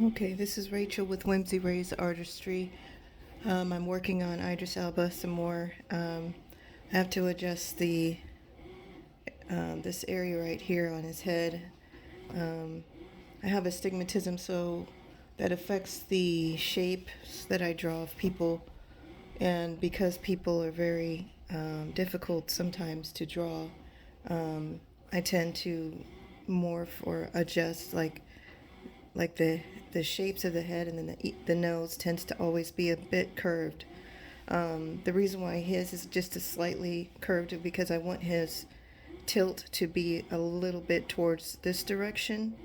Okay, this is Rachel with Whimsy Rae's Artistry. I'm working on Idris Elba some more. I have to adjust the this area right here on his head. Um, I have astigmatism, so that affects the shapes that I draw of people. And because people are very difficult sometimes to draw, um, I tend to morph or adjust like the shapes of the head, and then the nose tends to always be a bit curved. The reason why his is just a slightly curved is because I want his tilt to be a little bit towards this direction,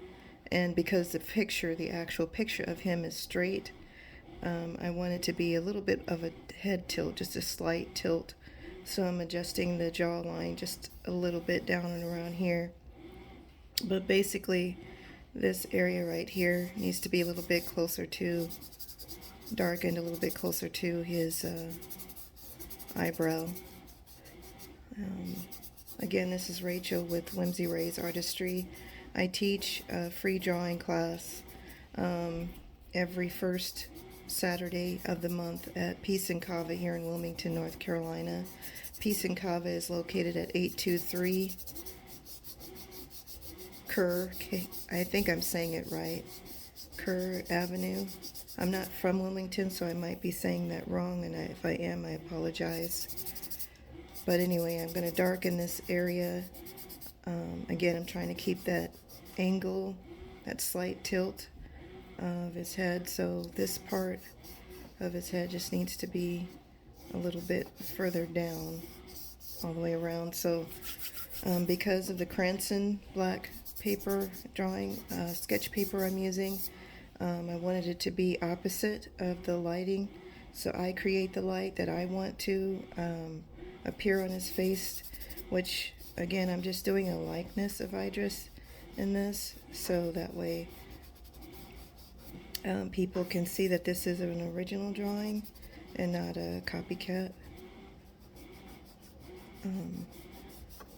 and because the actual picture of him is straight, I want it to be a little bit of a head tilt, just a slight tilt. So I'm adjusting the jawline just a little bit down and around here. But basically, this area right here needs to be a little bit closer to, darkened a little bit closer to his eyebrow. Um, Again, this is Rachel with Whimsy Rae's Artistry. I teach a free drawing class every first Saturday of the month at Peace and Kava here in Wilmington, North Carolina. Peace and Kava is located at 823 Kerr, I think I'm saying it right, Kerr Avenue. I'm not from Wilmington, so I might be saying that wrong, and if I am, I apologize. But anyway, I'm going to darken this area. Again, I'm trying to keep that angle, that slight tilt of his head, so this part of his head just needs to be a little bit further down all the way around. So because of the Cranston black paper drawing, sketch paper I'm using, I wanted it to be opposite of the lighting. So I create the light that I want to appear on his face, which again, I'm just doing a likeness of Idris in this, so that way people can see that this is an original drawing and not a copycat.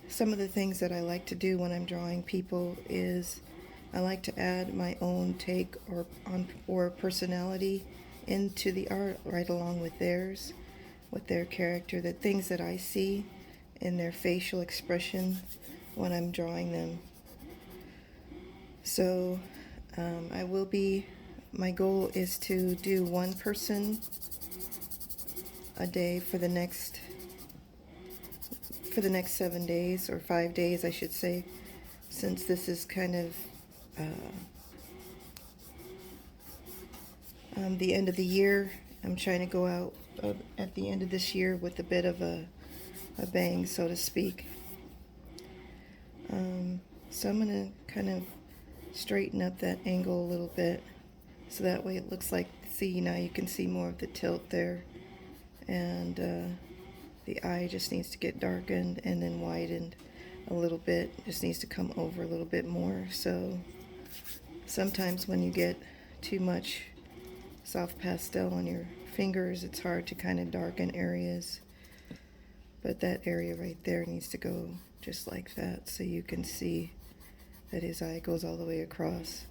Some of the things that I like to do when I'm drawing people is I like to add my own take or personality into the art right along with theirs, with their character, the things that I see in their facial expression when I'm drawing them. So my goal is to do one person a day for the next 7 days, or 5 days I should say, since this is kind of the end of the year. I'm trying to go out at the end of this year with a bit of a bang, so to speak. So I'm going to kind of straighten up that angle a little bit, so that way it looks like, see, now you can see more of the tilt there, and the eye just needs to get darkened and then widened a little bit, just needs to come over a little bit more. So sometimes when you get too much soft pastel on your fingers, it's hard to kind of darken areas, but that area right there needs to go just like that, so you can see that his eye goes all the way across.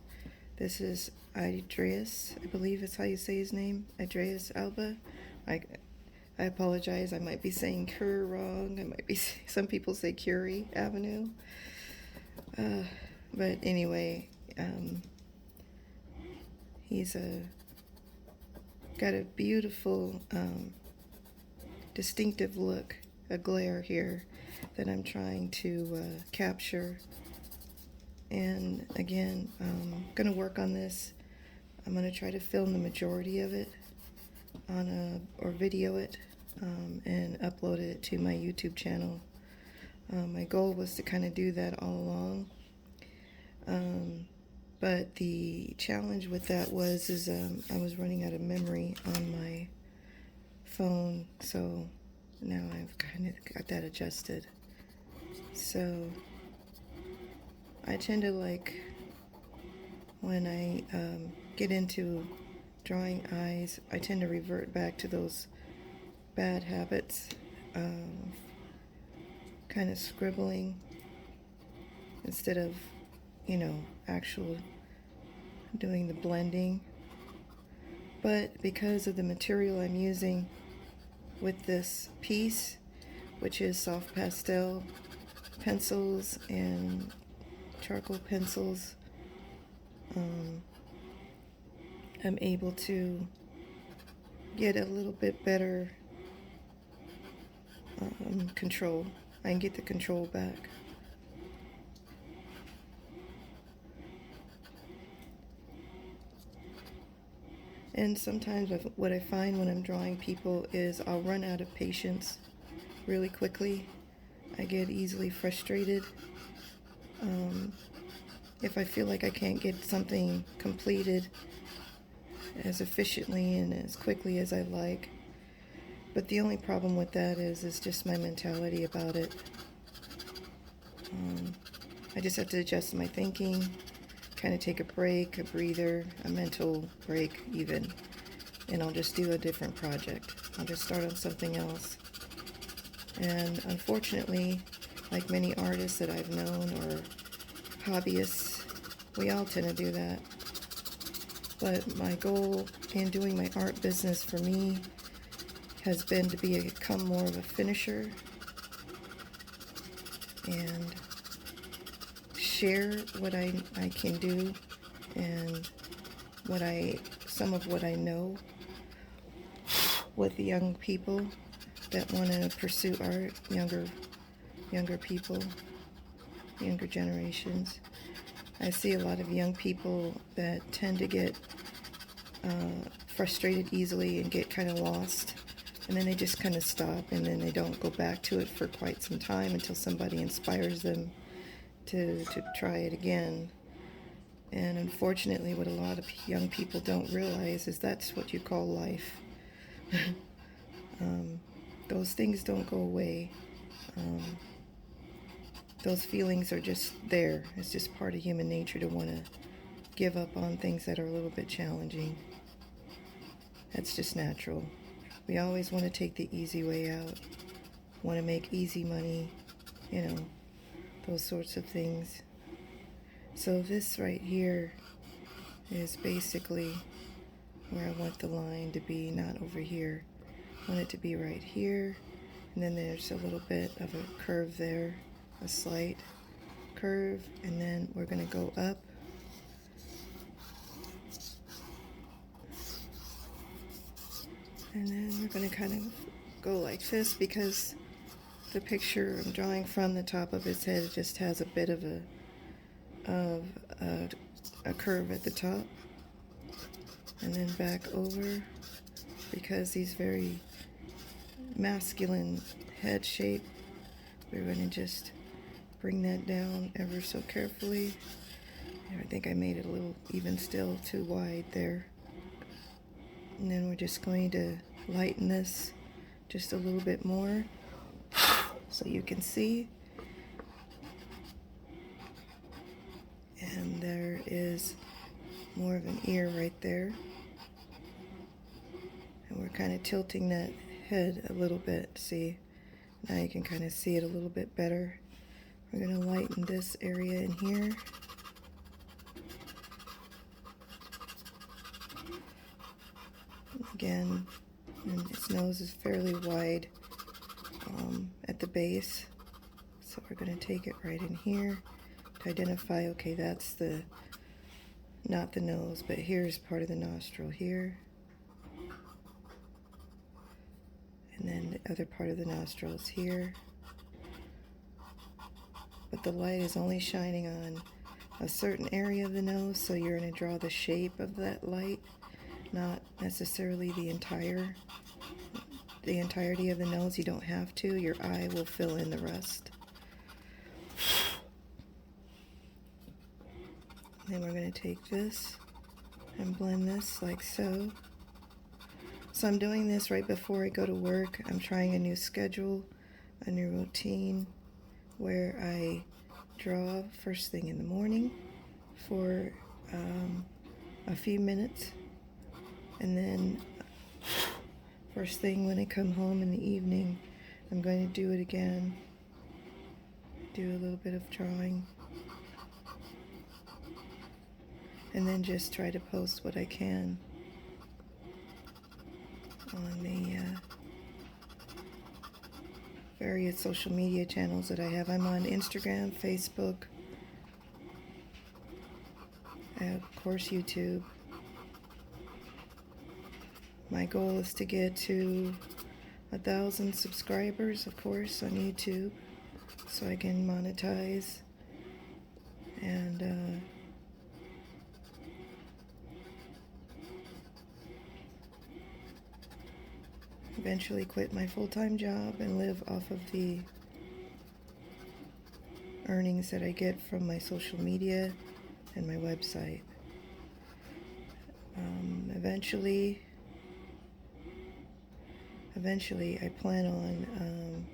This is Idris, I believe is how you say his name, Idris Elba. I apologize, I might be saying Kerr wrong. I might be, some people say Curie Avenue. But anyway, he's got a beautiful, distinctive look, a glare here that I'm trying to capture. And again, I'm going to work on this. I'm going to try to film the majority of it or video it, and upload it to my YouTube channel. My goal was to kind of do that all along. But the challenge with that was I was running out of memory on my phone, so now I've kind of got that adjusted. So I tend to like, when I get into drawing eyes, I tend to revert back to those bad habits of kind of scribbling instead of, actual doing the blending. But because of the material I'm using with this piece, which is soft pastel pencils and charcoal pencils, I'm able to get a little bit better control. I can get the control back. And sometimes what I find when I'm drawing people is I'll run out of patience really quickly. I get easily frustrated if I feel like I can't get something completed as efficiently and as quickly as I like. But the only problem with that is just my mentality about it. I just have to adjust my thinking, kind of take a break, a breather, a mental break even, and I'll just do a different project. I'll just start on something else. And unfortunately, like many artists that I've known or hobbyists, we all tend to do that. But my goal in doing my art business for me has been to become more of a finisher and share what I can do and some of what I know with the young people that want to pursue art, younger people, younger generations. I see a lot of young people that tend to get frustrated easily and get kind of lost, and then they just kind of stop, and then they don't go back to it for quite some time until somebody inspires them to try it again. And unfortunately, what a lot of young people don't realize is that's what you call life. Those things don't go away. Those feelings are just there. It's just part of human nature to want to give up on things that are a little bit challenging. That's just natural. We always want to take the easy way out, want to make easy money, those sorts of things. So this right here is basically where I want the line to be, not over here. I want it to be right here, and then there's a little bit of a curve there, a slight curve, and then we're going to go up. And then we're going to kind of go like this because the picture I'm drawing from the top of his head just has a bit of a curve at the top, and then back over because he's very masculine head shape. We're going to just bring that down ever so carefully. I think I made it a little even still too wide there. And then we're just going to lighten this just a little bit more so you can see. And there is more of an ear right there. And we're kind of tilting that head a little bit. See, now you can kind of see it a little bit better. We're going to lighten this area in here. Again, and its nose is fairly wide at the base. So we're going to take it right in here to identify, okay, that's not the nose, but here's part of the nostril here. And then the other part of the nostril is here. But the light is only shining on a certain area of the nose, so you're going to draw the shape of that light, not necessarily the entirety of the nose. You don't have to. Your eye will fill in the rest. Then we're going to take this and blend this like so. So I'm doing this right before I go to work. I'm trying a new schedule, a new routine, where I draw first thing in the morning for a few minutes, and then first thing when I come home in the evening, I'm going to do it again, do a little bit of drawing. and then just try to post what I can on the various social media channels that I have. I'm on Instagram, Facebook, of course YouTube. My goal is to get to 1,000 subscribers, of course, on YouTube, so I can monetize and eventually quit my full-time job and live off of the earnings that I get from my social media and my website. Eventually I plan on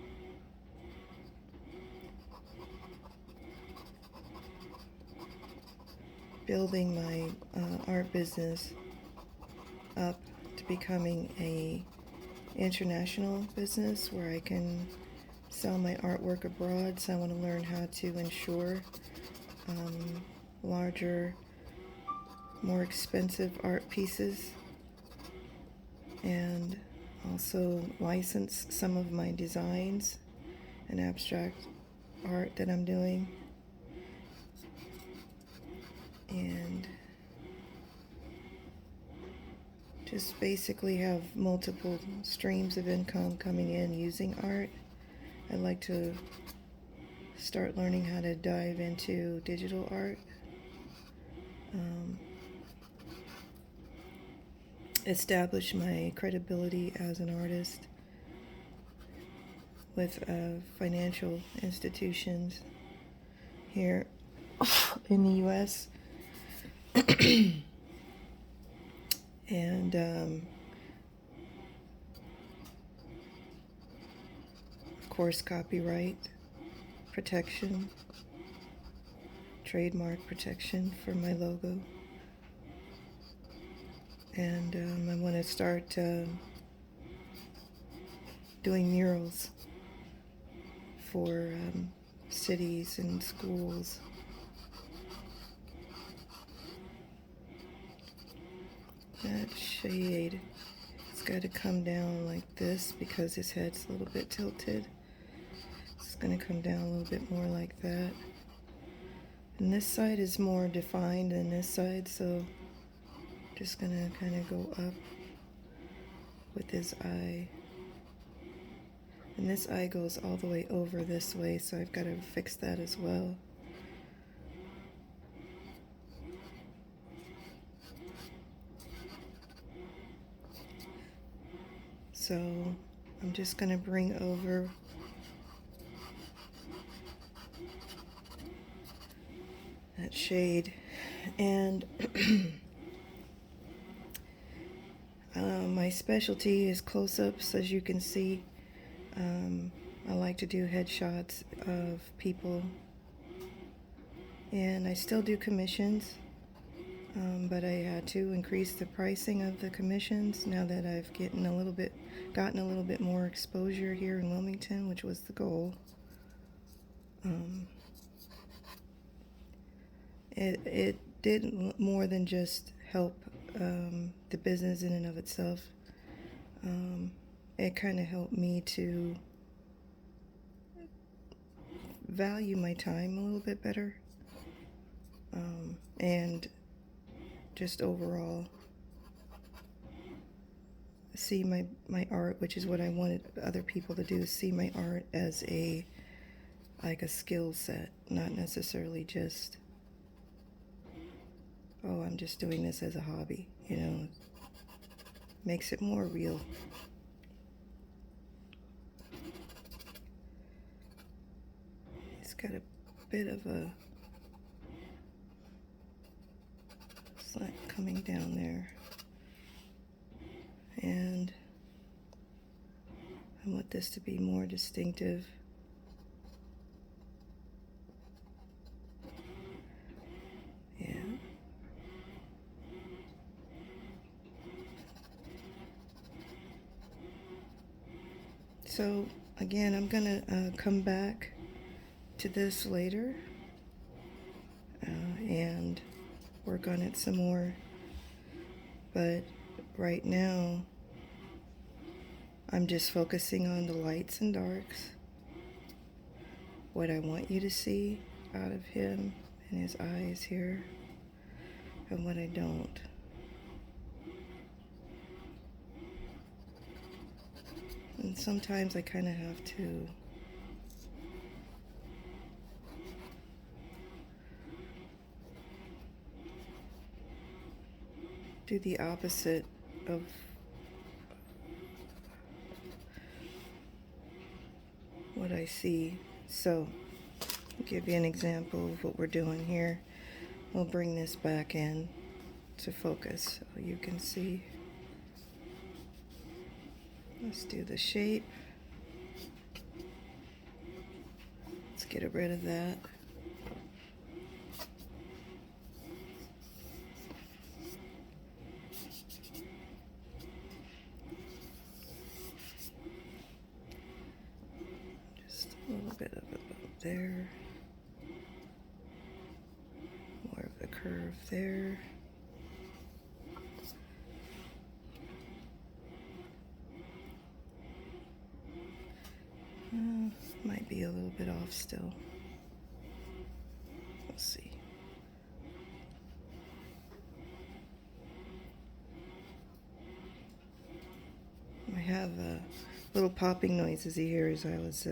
building my art business up to becoming a international business where I can sell my artwork abroad. So I want to learn how to insure larger, more expensive art pieces, and also license some of my designs and abstract art that I'm doing, and just basically have multiple streams of income coming in using art. I'd like to start learning how to dive into digital art, establish my credibility as an artist with financial institutions here in the U.S. and of course copyright protection, trademark protection for my logo. And I want to start doing murals for cities and schools. That shade, it's got to come down like this because his head's a little bit tilted. It's going to come down a little bit more like that. And this side is more defined than this side, so just going to kind of go up with his eye. And this eye goes all the way over this way, so I've got to fix that as well. So I'm just going to bring over that shade, and my specialty is close-ups, as you can see. I like to do headshots of people, and I still do commissions, but I had to increase the pricing of the commissions now that I've gotten a little bit more exposure here in Wilmington, which was the goal. It did more than just help the business in and of itself. It kind of helped me to value my time a little bit better, and just overall see my art, which is what I wanted other people to do, see my art as like a skill set, not necessarily just, oh, I'm just doing this as a hobby, makes it more real. It's got a bit of a slant coming down there, and I want this to be more distinctive. Yeah. So again, I'm gonna come back to this later and work on it some more. But right now, I'm just focusing on the lights and darks, what I want you to see out of him and his eyes here, and what I don't. And sometimes I kind of have to do the opposite of what I see. So, I'll give you an example of what we're doing here. We'll bring this back in to focus so you can see. Let's do the shape. Let's get rid of that. Just a little bit of it up there. More of the curve there. Might be a little bit off still. We'll see. I have little popping noises you hear as I was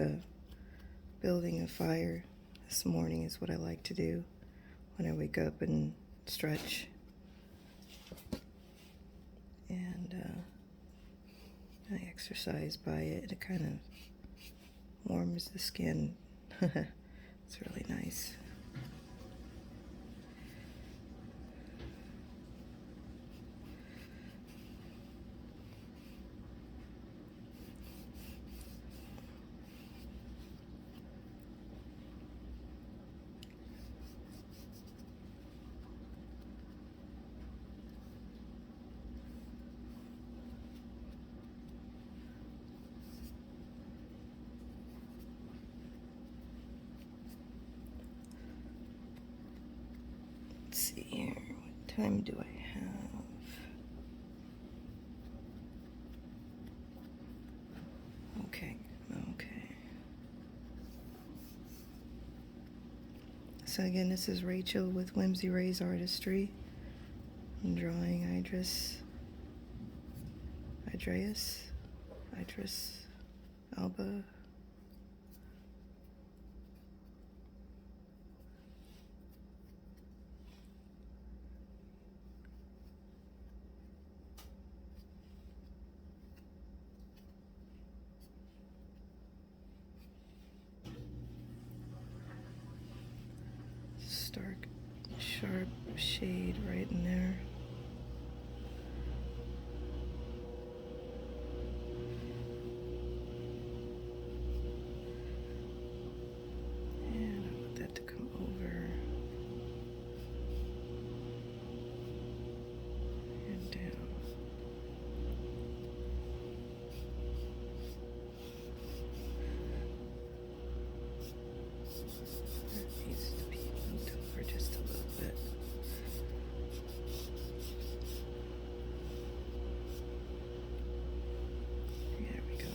building a fire this morning is what I like to do when I wake up and stretch. And I exercise by it. It kind of warms the skin. It's really nice. Let's see here. What time do I have? Okay. So again, this is Rachel with Whimsy Rae's Artistry. I'm drawing Idris Elba. Stark, sharp shade right in there. And I want that to come over and down. That needs to be moved over just a little bit. There we go.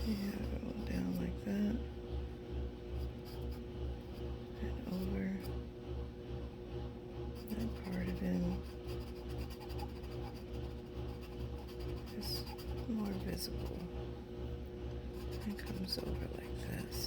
Yeah, go down like that. And over that part of him is more visible. It comes over like this.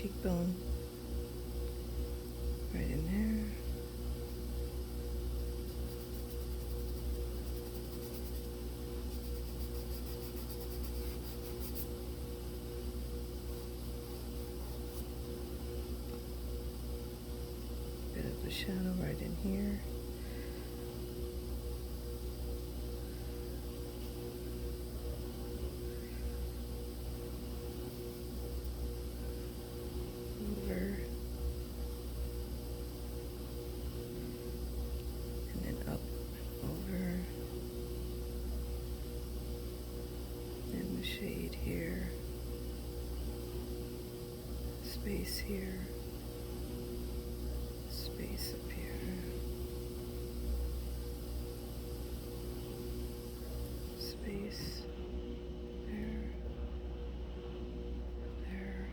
cheekbone right in there. Bit of a shadow right in here. Over. And then up, over. And the shade here. Space here. Space up here. Space there. There.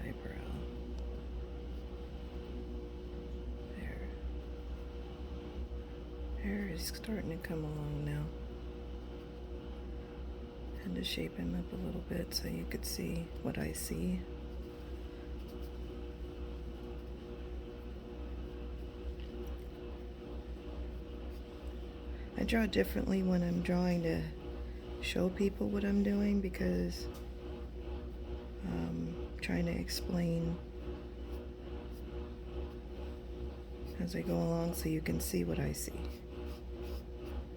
Eyebrow. There. Hair is starting to come along now. And to shape him up a little bit so you could see what I see. I draw differently when I'm drawing to show people what I'm doing because I'm trying to explain as I go along so you can see what I see.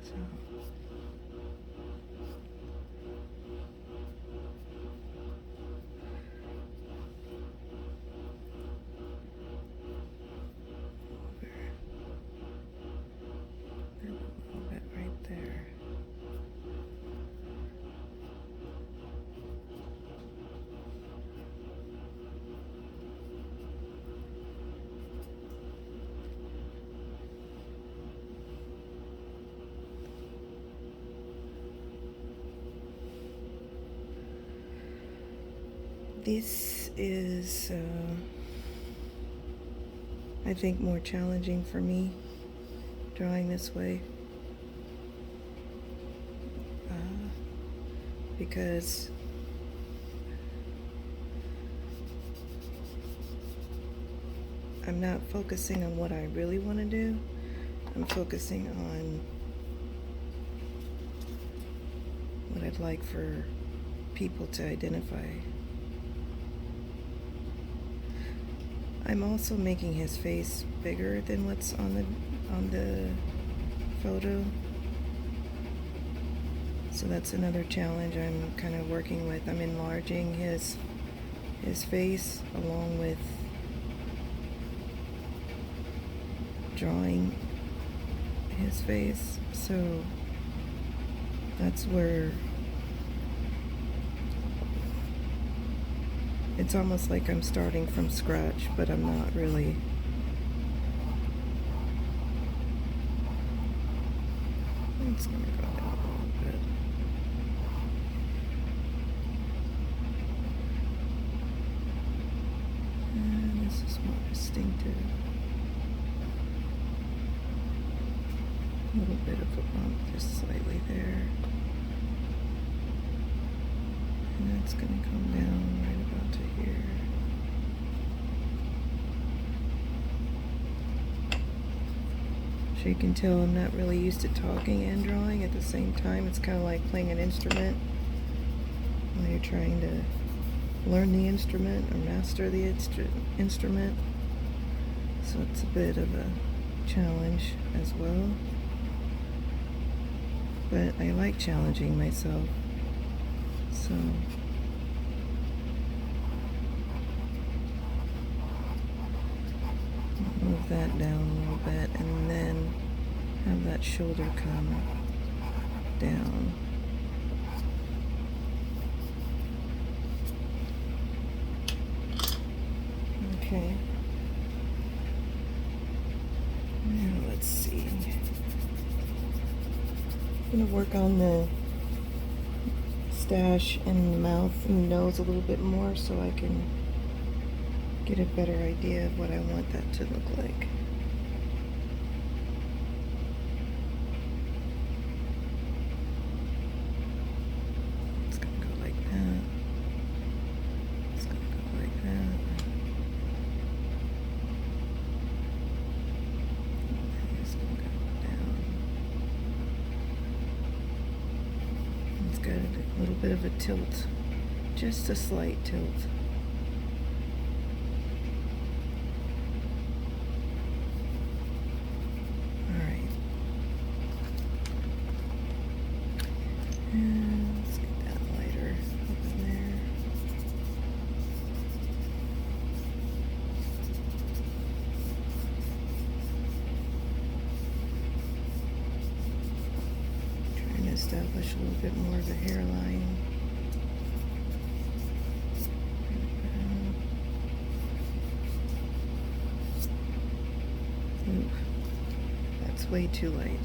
So. This is, I think, more challenging for me, drawing this way, because I'm not focusing on what I really want to do. I'm focusing on what I'd like for people to identify. I'm also making his face bigger than what's on the photo. So that's another challenge I'm kind of working with. I'm enlarging his face along with drawing his face. So that's where it's almost like I'm starting from scratch, but I'm not really. It's gonna go down a little bit. And this is more distinctive. A little bit of a bump just slightly there. And that's going to come down right about to here. So you can tell I'm not really used to talking and drawing at the same time. It's kind of like playing an instrument when you're trying to learn the instrument or master the instrument. So it's a bit of a challenge as well. But I like challenging myself. So move that down a little bit and then have that shoulder come down. Okay. Now let's see. I'm going to work on the stash and the mouth and the nose a little bit more so I can get a better idea of what I want that to look like. It's going to go like that. It's going A little bit of a tilt, just a slight tilt. Alright. And let's get that lighter up in there. Trying to establish a little bit more of a hairline. Ooh, that's way too light.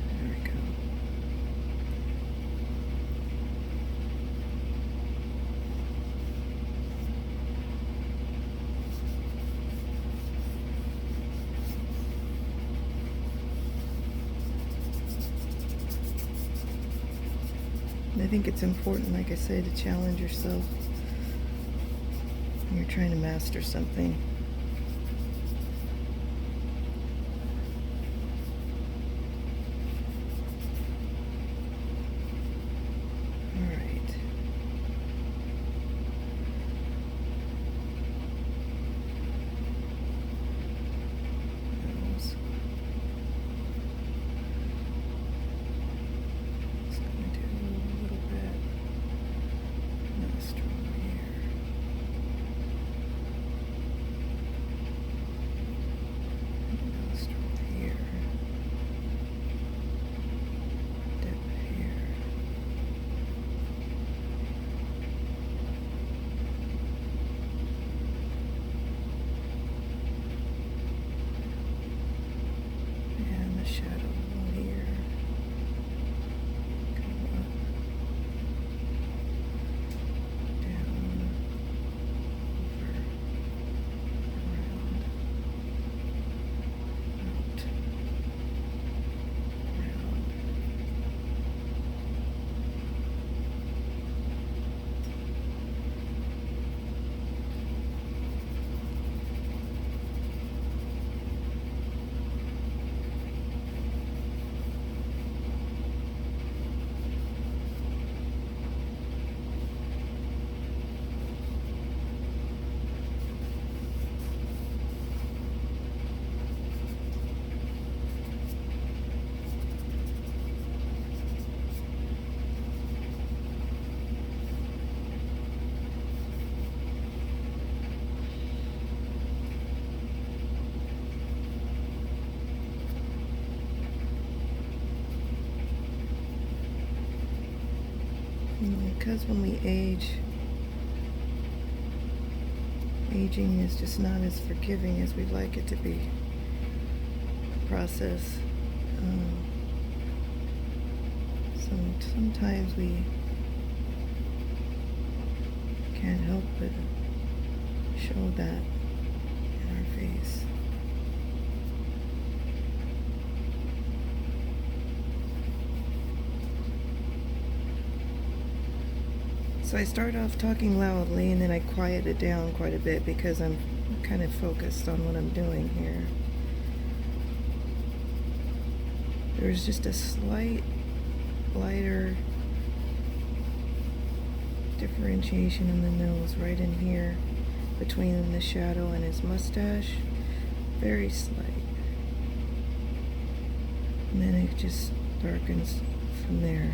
There we go. I think it's important, like I say, to challenge yourself when you're trying to master something. All right. Nose. Just gonna do a little bit. Nostril here. Nostril here. Dip here. And the shadow here. Come up, down, over, around, out, around. Because when we age, aging is just not as forgiving as we'd like it to be. Process. So sometimes we can't help but show that in our face. So I start off talking loudly and then I quiet it down quite a bit because I'm kind of focused on what I'm doing here. There's just a slight lighter differentiation in the nose right in here between the shadow and his mustache. Very slight. And then it just darkens from there.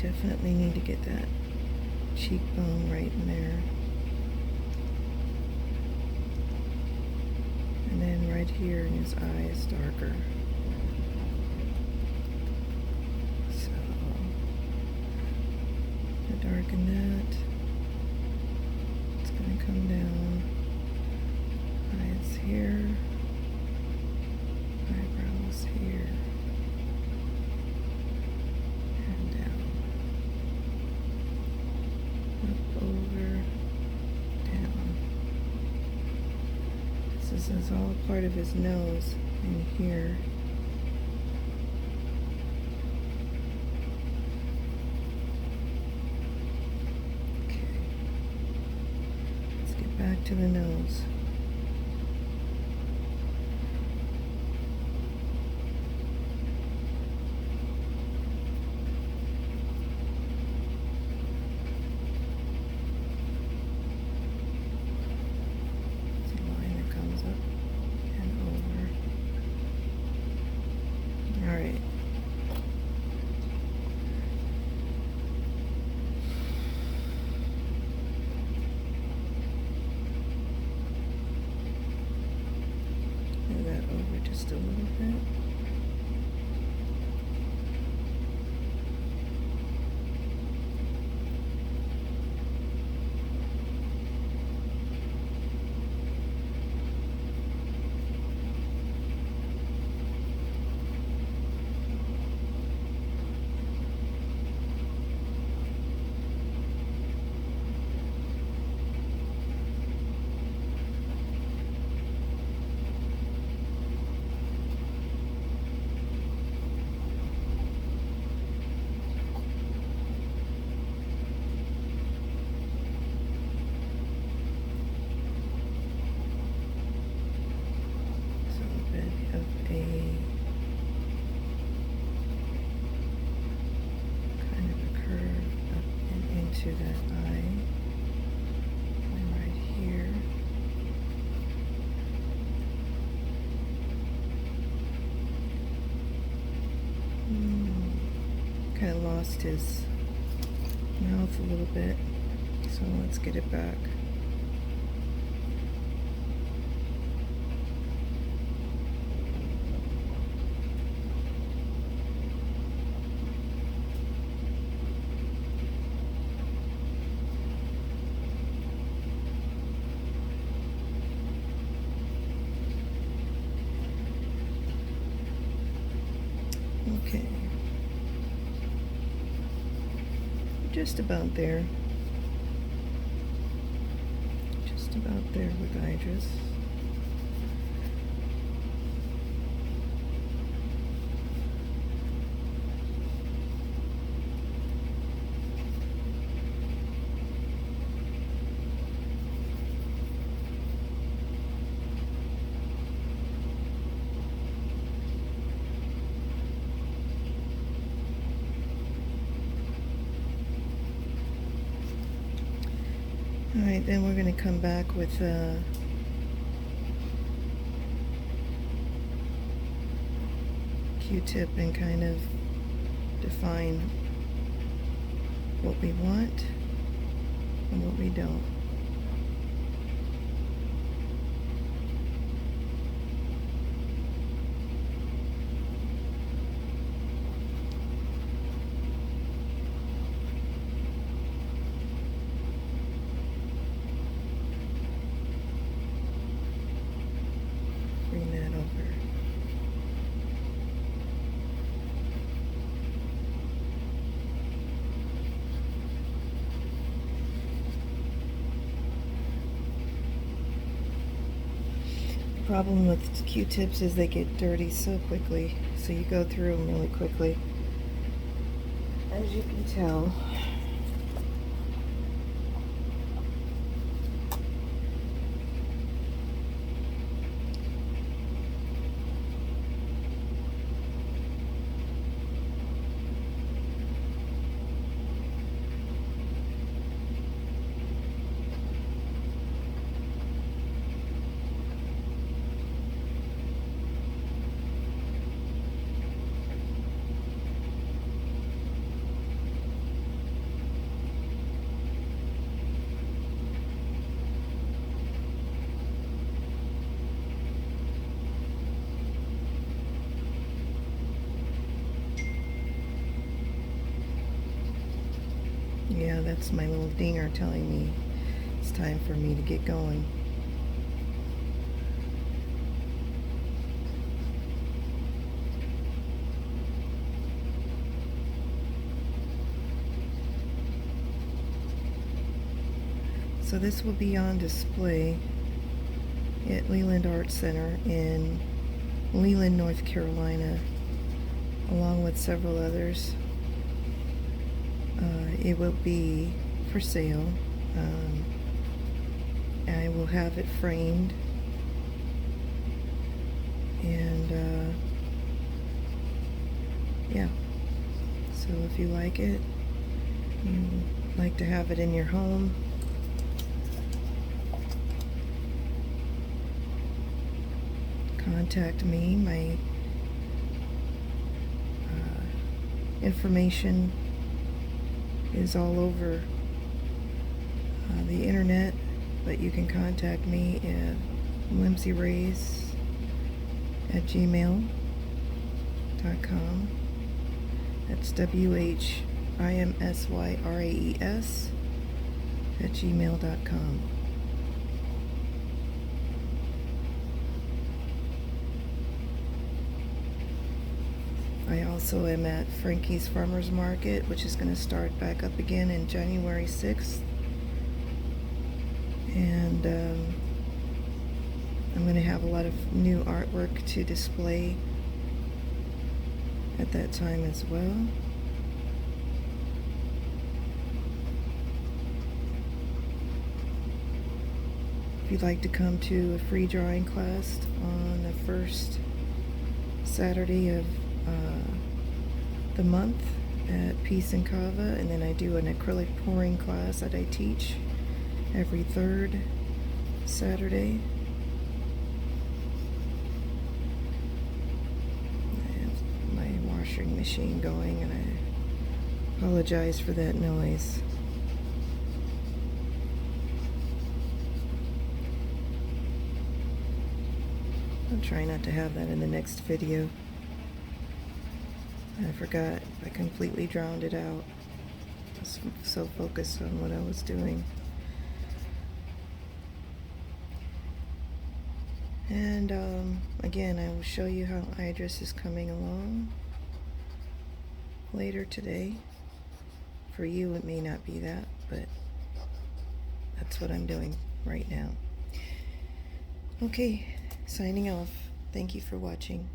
Definitely need to get that cheekbone right in there. And then right here in his eye is darker. So, I darken that. It's going to come down. Eyes here. Eyebrows here. Over, down. This is all part of his nose in here. Okay. Let's get back to the nose. to that eye. And right here. Kind of lost his mouth a little bit, so let's get it back. Okay. Just about there. Just about there with Idris. Alright, then we're going to come back with Q-tip and kind of define what we want and what we don't. Bring that over. The problem with Q-tips is they get dirty so quickly, so you go through them really quickly, as you can tell. Yeah, that's my little dinger telling me it's time for me to get going. So this will be on display at Leland Art Center in Leland, North Carolina, along with several others. It will be for sale. I will have it framed, and yeah, so if you like it, you like to have it in your home, contact me. My information is all over the internet, but you can contact me at Whimsy Rae at gmail.com. That's WHIMSYRAES at gmail.com. I also am at Frankie's Farmers Market, which is going to start back up again in January 6th. And I'm going to have a lot of new artwork to display at that time as well. If you'd like to come to a free drawing class on the first Saturday of the month, at Peace and Kava, and then I do an acrylic pouring class that I teach every third Saturday. I have my washing machine going, and I apologize for that noise. I'll try not to have that in the next video. I forgot. I completely drowned it out. I was so focused on what I was doing. And again, I will show you how Idris is coming along later today. For you, it may not be that, but that's what I'm doing right now. Okay, signing off. Thank you for watching.